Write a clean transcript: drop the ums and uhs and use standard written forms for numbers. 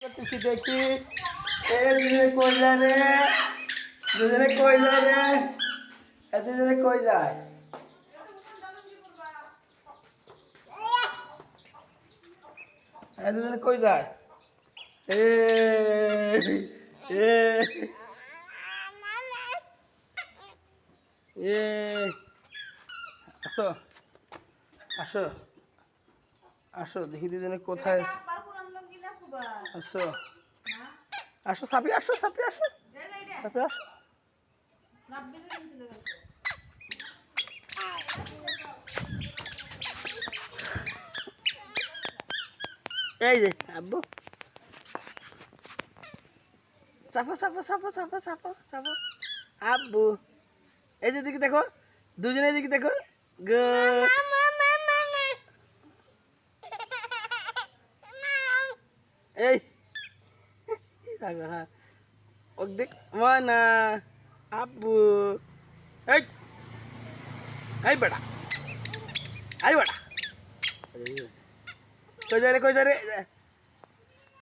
করতেছি দেখি দুজনে কই যায় রে, দুজনে কই যায় রে, দুজনে কই যায়, দুজনে কই যায়? এ এ এ আসো আসো আসো দেখি দুজনে কোথায়। আসো আসো সাপি আসো, সাপি আসো, সাপি আসো। এই যে আব্বু, চাপো চাপো চাপো চাপো চাপো চাপো আব্বু। এই যে দিকে দেখো, দুজনে দিকে দেখো। এই হ্যাঁ ও দেখ না আব্বু। এই এই বেটা, এই বেটা কই যা রে, কই যা রে।